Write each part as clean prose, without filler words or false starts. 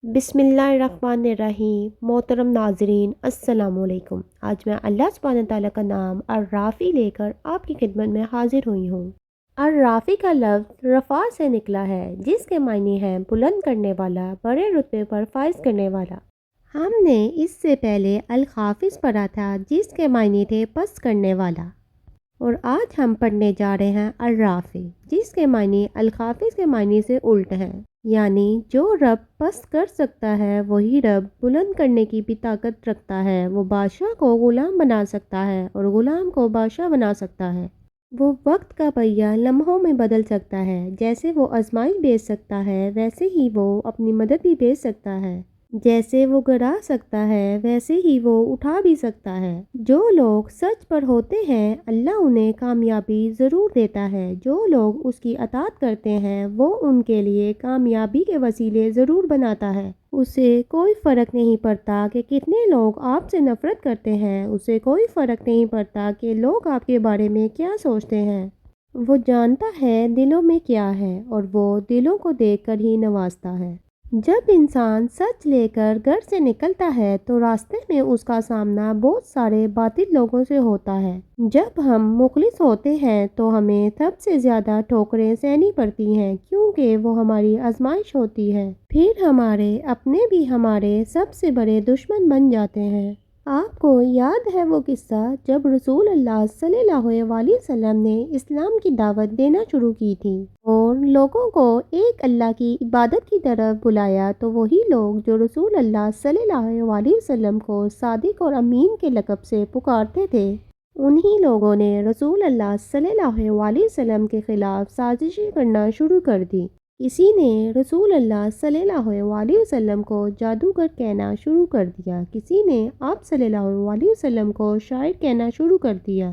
بسم اللہ الرحمن الرحیم۔ محترم ناظرین السلام علیکم۔ آج میں اللہ سبحانہ تعالیٰ کا نام الرافع لے کر آپ کی خدمت میں حاضر ہوئی ہوں۔ الرافع کا لفظ رفع سے نکلا ہے، جس کے معنی ہے بلند کرنے والا، بڑے رتبے پر فائز کرنے والا۔ ہم نے اس سے پہلے الخافض پڑھا تھا، جس کے معنی تھے پست کرنے والا، اور آج ہم پڑھنے جا رہے ہیں الرافع، جس کے معنی الخافض کے معنی سے الٹ ہیں، یعنی جو رب پست کر سکتا ہے وہی رب بلند کرنے کی بھی طاقت رکھتا ہے۔ وہ بادشاہ کو غلام بنا سکتا ہے اور غلام کو بادشاہ بنا سکتا ہے۔ وہ وقت کا پہیہ لمحوں میں بدل سکتا ہے۔ جیسے وہ آزمائش بھیج سکتا ہے، ویسے ہی وہ اپنی مدد بھی بھیج سکتا ہے۔ جیسے وہ گرا سکتا ہے، ویسے ہی وہ اٹھا بھی سکتا ہے۔ جو لوگ سچ پر ہوتے ہیں، اللہ انہیں کامیابی ضرور دیتا ہے۔ جو لوگ اس کی اطاعت کرتے ہیں، وہ ان کے لیے کامیابی کے وسیلے ضرور بناتا ہے۔ اسے کوئی فرق نہیں پڑتا کہ کتنے لوگ آپ سے نفرت کرتے ہیں، اسے کوئی فرق نہیں پڑتا کہ لوگ آپ کے بارے میں کیا سوچتے ہیں۔ وہ جانتا ہے دلوں میں کیا ہے، اور وہ دلوں کو دیکھ کر ہی نوازتا ہے۔ جب انسان سچ لے کر گھر سے نکلتا ہے تو راستے میں اس کا سامنا بہت سارے باطل لوگوں سے ہوتا ہے۔ جب ہم مخلص ہوتے ہیں تو ہمیں سب سے زیادہ ٹھوکریں سہنی پڑتی ہیں، کیونکہ وہ ہماری آزمائش ہوتی ہے۔ پھر ہمارے اپنے بھی ہمارے سب سے بڑے دشمن بن جاتے ہیں۔ آپ کو یاد ہے وہ قصہ جب رسول اللہ صلی اللہ علیہ وسلم نے اسلام کی دعوت دینا شروع کی تھی اور لوگوں کو ایک اللہ کی عبادت کی طرف بلایا، تو وہی لوگ جو رسول اللہ صلی اللہ علیہ وسلم کو صادق اور امین کے لقب سے پکارتے تھے، انہی لوگوں نے رسول اللہ صلی اللہ علیہ وسلم کے خلاف سازشیں کرنا شروع کر دی۔ کسی نے رسول اللہ صلی اللہ علیہ وسلم کو جادوگر کہنا شروع کر دیا، کسی نے آپ صلی اللہ علیہ وسلم کو شاعر کہنا شروع کر دیا۔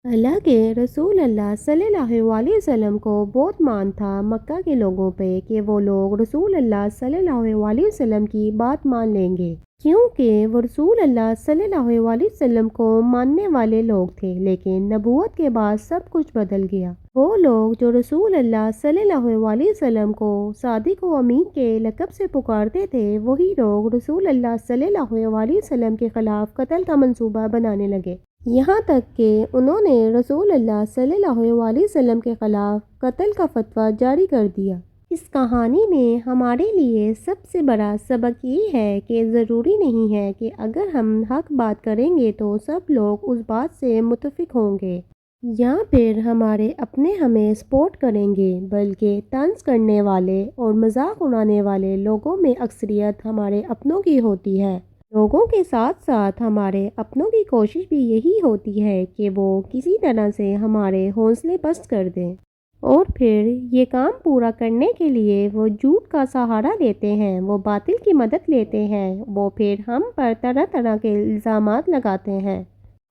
حالانکہ رسول اللہ صلی اللہ علیہ وسلم کو بہت مان تھا مکہ کے لوگوں پہ کہ وہ لوگ رسول اللہ صلی اللہ علیہ وسلم کی بات مان لیں گے، کیونکہ وہ رسول اللہ صلی اللہ علیہ وسلم کو ماننے والے لوگ تھے۔ لیکن نبوت کے بعد سب کچھ بدل گیا۔ وہ لوگ جو رسول اللہ صلی اللہ علیہ وسلم کو صادق و امین کے لقب سے پکارتے تھے، وہی لوگ رسول اللہ صلی اللہ علیہ وسلم کے خلاف قتل کا منصوبہ بنانے لگے، یہاں تک کہ انہوں نے رسول اللہ صلی اللہ علیہ وسلم کے خلاف قتل کا فتویٰ جاری کر دیا۔ اس کہانی میں ہمارے لیے سب سے بڑا سبق یہ ہے کہ ضروری نہیں ہے کہ اگر ہم حق بات کریں گے تو سب لوگ اس بات سے متفق ہوں گے یا پھر ہمارے اپنے ہمیں سپورٹ کریں گے، بلکہ طنز کرنے والے اور مذاق اڑانے والے لوگوں میں اکثریت ہمارے اپنوں کی ہوتی ہے۔ لوگوں کے ساتھ ساتھ ہمارے اپنوں کی کوشش بھی یہی ہوتی ہے کہ وہ کسی طرح سے ہمارے حوصلے پست کر دیں، اور پھر یہ کام پورا کرنے کے لیے وہ جھوٹ کا سہارا لیتے ہیں، وہ باطل کی مدد لیتے ہیں، وہ پھر ہم پر طرح طرح کے الزامات لگاتے ہیں۔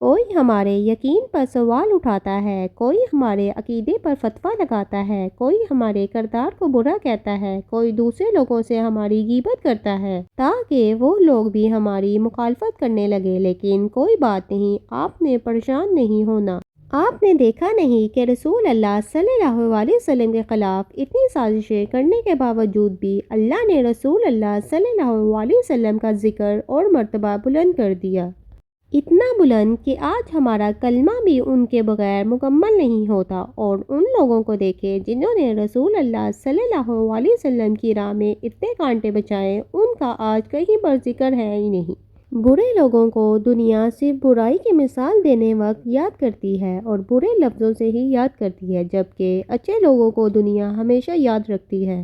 کوئی ہمارے یقین پر سوال اٹھاتا ہے، کوئی ہمارے عقیدے پر فتویٰ لگاتا ہے، کوئی ہمارے کردار کو برا کہتا ہے، کوئی دوسرے لوگوں سے ہماری غیبت کرتا ہے تاکہ وہ لوگ بھی ہماری مخالفت کرنے لگے۔ لیکن کوئی بات نہیں، آپ نے پریشان نہیں ہونا۔ آپ نے دیکھا نہیں کہ رسول اللہ صلی اللہ علیہ وسلم کے خلاف اتنی سازشیں کرنے کے باوجود بھی اللہ نے رسول اللہ صلی اللہ علیہ وسلم کا ذکر اور مرتبہ بلند کر دیا، اتنا بلند کہ آج ہمارا کلمہ بھی ان کے بغیر مکمل نہیں ہوتا۔ اور ان لوگوں کو دیکھے جنہوں نے رسول اللہ صلی اللہ علیہ وسلم کی راہ میں اتنے کانٹے بچائے، ان کا آج کہیں پر ذکر ہے ہی نہیں۔ برے لوگوں کو دنیا صرف برائی کی مثال دینے وقت یاد کرتی ہے اور برے لفظوں سے ہی یاد کرتی ہے، جبکہ اچھے لوگوں کو دنیا ہمیشہ یاد رکھتی ہے۔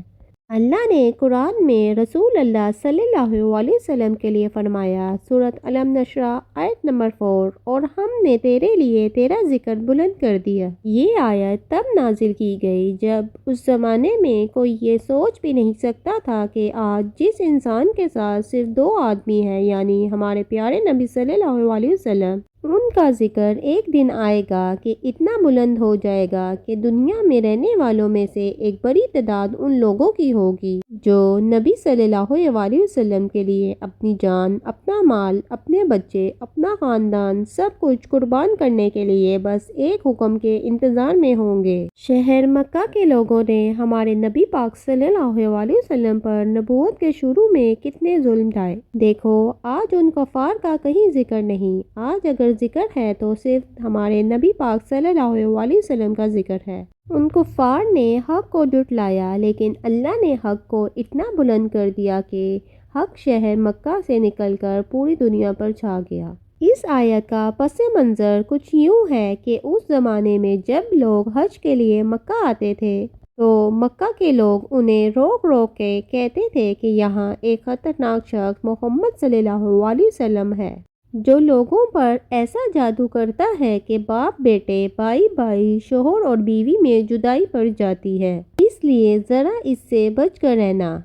اللہ نے قرآن میں رسول اللہ صلی اللہ علیہ وسلم کے لیے فرمایا، سورۃ علم نشرح آیت نمبر 4، اور ہم نے تیرے لیے تیرا ذکر بلند کر دیا۔ یہ آیت تب نازل کی گئی جب اس زمانے میں کوئی یہ سوچ بھی نہیں سکتا تھا کہ آج جس انسان کے ساتھ صرف 2 آدمی ہیں، یعنی ہمارے پیارے نبی صلی اللہ علیہ وسلم ان کا ذکر ایک دن آئے گا کہ اتنا بلند ہو جائے گا کہ دنیا میں رہنے والوں میں سے ایک بڑی تعداد ان لوگوں کی ہوگی جو نبی صلی اللہ علیہ وسلم کے لیے اپنی جان، اپنا مال، اپنے بچے، اپنا خاندان سب کچھ قربان کرنے کے لیے بس ایک حکم کے انتظار میں ہوں گے۔ شہر مکہ کے لوگوں نے ہمارے نبی پاک صلی اللہ علیہ وسلم پر نبوت کے شروع میں کتنے ظلم ڈھائے۔ دیکھو آج ان کفار کا کہیں ذکر نہیں، آج اگر ذکر ہے تو صرف ہمارے نبی پاک صلی اللہ علیہ وسلم کا ذکر ہے۔ ان کفار نے حق کو جھٹلایا، لیکن اللہ نے حق کو اتنا بلند کر دیا کہ حق شہر مکہ سے نکل کر پوری دنیا پر چھا گیا۔ اس آیت کا پس منظر کچھ یوں ہے کہ اس زمانے میں جب لوگ حج کے لیے مکہ آتے تھے تو مکہ کے لوگ انہیں روک روک کے کہتے تھے کہ یہاں ایک خطرناک شخص محمد صلی اللہ علیہ وسلم ہے جو لوگوں پر ایسا جادو کرتا ہے کہ باپ بیٹے، بھائی بھائی، شوہر اور بیوی میں جدائی پڑ جاتی ہے، اس لیے ذرا اس سے بچ کر رہنا۔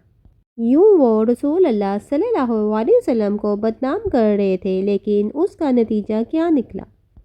یوں وہ رسول اللہ صلی اللہ علیہ وسلم کو بدنام کر رہے تھے، لیکن اس کا نتیجہ کیا نکلا؟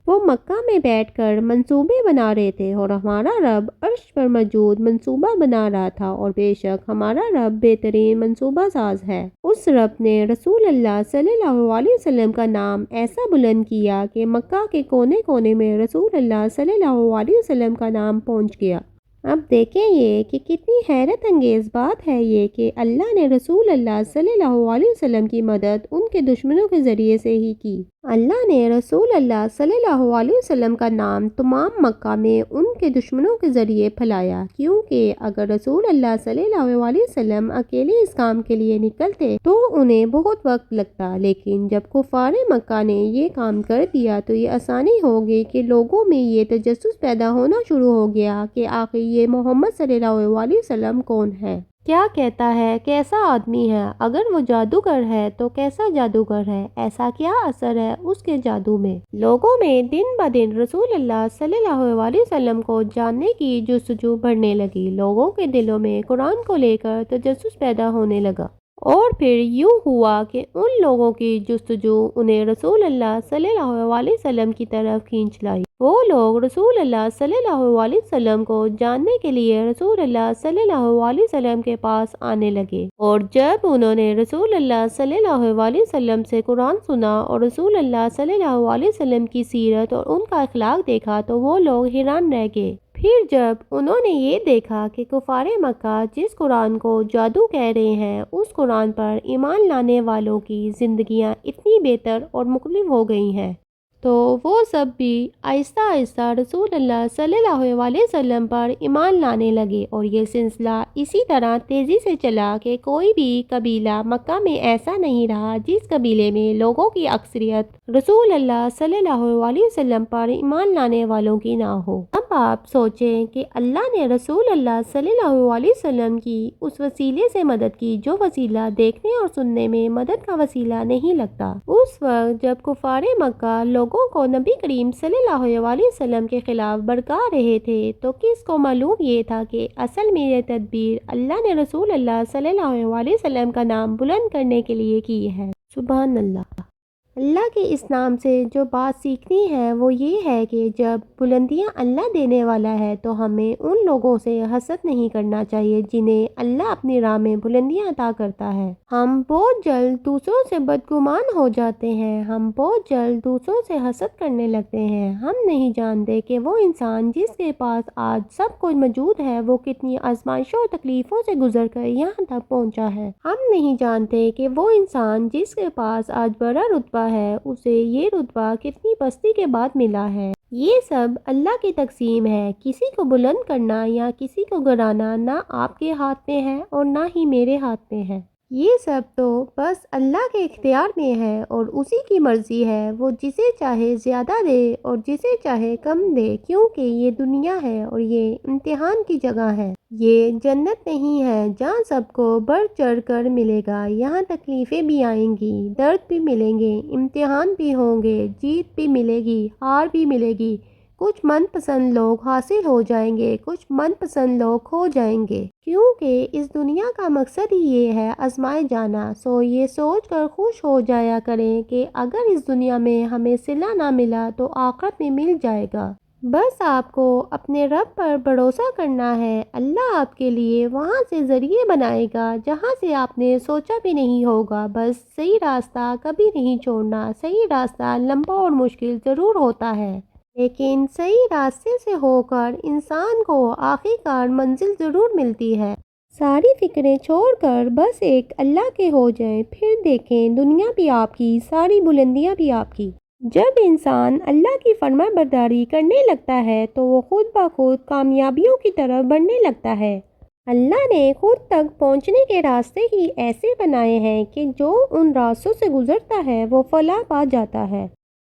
وہ مکہ میں بیٹھ کر منصوبے بنا رہے تھے اور ہمارا رب عرش پر موجود منصوبہ بنا رہا تھا، اور بے شک ہمارا رب بہترین منصوبہ ساز ہے۔ اس رب نے رسول اللہ صلی اللہ علیہ وسلم کا نام ایسا بلند کیا کہ مکہ کے کونے کونے میں رسول اللہ صلی اللہ علیہ وسلم کا نام پہنچ گیا۔ اب دیکھیں یہ کہ کتنی حیرت انگیز بات ہے یہ کہ اللہ نے رسول اللہ صلی اللہ علیہ وسلم کی مدد ان کے دشمنوں کے ذریعے سے ہی کی۔ اللہ نے رسول اللہ صلی اللہ علیہ وسلم کا نام تمام مکہ میں ان کے دشمنوں کے ذریعے پھیلایا، کیونکہ اگر رسول اللہ صلی اللہ علیہ وسلم اکیلے اس کام کے لیے نکلتے تو انہیں بہت وقت لگتا، لیکن جب کفار مکہ نے یہ کام کر دیا تو یہ آسانی ہو گئی کہ لوگوں میں یہ تجسس پیدا ہونا شروع ہو گیا کہ آخر یہ محمد صلی اللہ علیہ وسلم کون ہے، کیا کہتا ہے، کیسا آدمی ہے، اگر وہ جادوگر ہے تو کیسا جادوگر ہے، ایسا کیا اثر ہے اس کے جادو میں۔ لوگوں میں دن بدن رسول اللہ صلی اللہ علیہ وسلم کو جاننے کی جستجو بڑھنے لگی، لوگوں کے دلوں میں قرآن کو لے کر تجسس پیدا ہونے لگا، اور پھر یوں ہوا کہ ان لوگوں کی جستجو انہیں رسول اللہ صلی اللہ علیہ وسلم کی طرف کھینچ لائی۔ وہ لوگ رسول اللہ صلی اللہ علیہ وسلم کو جاننے کے لیے رسول اللہ صلی اللہ علیہ وسلم کے پاس آنے لگے، اور جب انہوں نے رسول اللہ صلی اللہ علیہ وسلم سے قرآن سنا اور رسول اللہ صلی اللہ علیہ وسلم کی سیرت اور ان کا اخلاق دیکھا تو وہ لوگ حیران رہ گئے۔ پھر جب انہوں نے یہ دیکھا کہ کفار مکہ جس قرآن کو جادو کہہ رہے ہیں اس قرآن پر ایمان لانے والوں کی زندگیاں اتنی بہتر اور مختلف ہو گئی ہیں، تو وہ سب بھی آہستہ آہستہ رسول اللہ صلی اللہ علیہ وسلم پر ایمان لانے لگے، اور یہ سلسلہ اسی طرح تیزی سے چلا کہ کوئی بھی قبیلہ مکہ میں ایسا نہیں رہا جس قبیلے میں لوگوں کی اکثریت رسول اللہ صلی اللہ علیہ وسلم پر ایمان لانے والوں کی نہ ہو۔ اب آپ سوچیں کہ اللہ نے رسول اللہ صلی اللہ علیہ وسلم کی اس وسیلے سے مدد کی جو وسیلہ دیکھنے اور سننے میں مدد کا وسیلہ نہیں لگتا۔ اس وقت جب کفار مکہ لوگوں کو نبی کریم صلی اللہ علیہ وسلم کے خلاف بھڑکا رہے تھے تو کس کو معلوم یہ تھا کہ اصل میں یہ تدبیر اللہ نے رسول اللہ صلی اللہ علیہ وسلم کا نام بلند کرنے کے لیے کی ہے۔ سبحان اللہ۔ اللہ کے اس نام سے جو بات سیکھنی ہے وہ یہ ہے کہ جب بلندیاں اللہ دینے والا ہے تو ہمیں ان لوگوں سے حسد نہیں کرنا چاہیے جنہیں اللہ اپنی راہ میں بلندیاں عطا کرتا ہے۔ ہم بہت جلد دوسروں سے بدگمان ہو جاتے ہیں، ہم بہت جلد دوسروں سے حسد کرنے لگتے ہیں۔ ہم نہیں جانتے کہ وہ انسان جس کے پاس آج سب کچھ موجود ہے وہ کتنی آزمائشوں اور تکلیفوں سے گزر کر یہاں تک پہنچا ہے۔ ہم نہیں جانتے کہ وہ انسان جس کے پاس آج بڑا رتبہ ہے اسے یہ رتبہ کتنی پستی کے بعد ملا ہے۔ یہ سب اللہ کی تقسیم ہے۔ کسی کو بلند کرنا یا کسی کو گرانا نہ آپ کے ہاتھ میں ہے اور نہ ہی میرے ہاتھ میں ہے، یہ سب تو بس اللہ کے اختیار میں ہے اور اسی کی مرضی ہے، وہ جسے چاہے زیادہ دے اور جسے چاہے کم دے، کیونکہ یہ دنیا ہے اور یہ امتحان کی جگہ ہے، یہ جنت نہیں ہے جہاں سب کو بڑھ چڑھ کر ملے گا۔ یہاں تکلیفیں بھی آئیں گی، درد بھی ملیں گے، امتحان بھی ہوں گے، جیت بھی ملے گی، ہار بھی ملے گی، کچھ من پسند لوگ حاصل ہو جائیں گے، کچھ من پسند لوگ کھو جائیں گے، کیونکہ اس دنیا کا مقصد ہی یہ ہے آزمائے جانا۔ سو یہ سوچ کر خوش ہو جایا کریں کہ اگر اس دنیا میں ہمیں صلہ نہ ملا تو آخرت میں مل جائے گا۔ بس آپ کو اپنے رب پر بھروسہ کرنا ہے، اللہ آپ کے لیے وہاں سے ذریعے بنائے گا جہاں سے آپ نے سوچا بھی نہیں ہوگا۔ بس صحیح راستہ کبھی نہیں چھوڑنا۔ صحیح راستہ لمبا اور مشکل ضرور ہوتا ہے، لیکن صحیح راستے سے ہو کر انسان کو آخر کار منزل ضرور ملتی ہے۔ ساری فکریں چھوڑ کر بس ایک اللہ کے ہو جائیں، پھر دیکھیں دنیا بھی آپ کی، ساری بلندیاں بھی آپ کی۔ جب انسان اللہ کی فرما برداری کرنے لگتا ہے تو وہ خود بخود کامیابیوں کی طرف بڑھنے لگتا ہے۔ اللہ نے خود تک پہنچنے کے راستے ہی ایسے بنائے ہیں کہ جو ان راستوں سے گزرتا ہے وہ فلاح پا جاتا ہے۔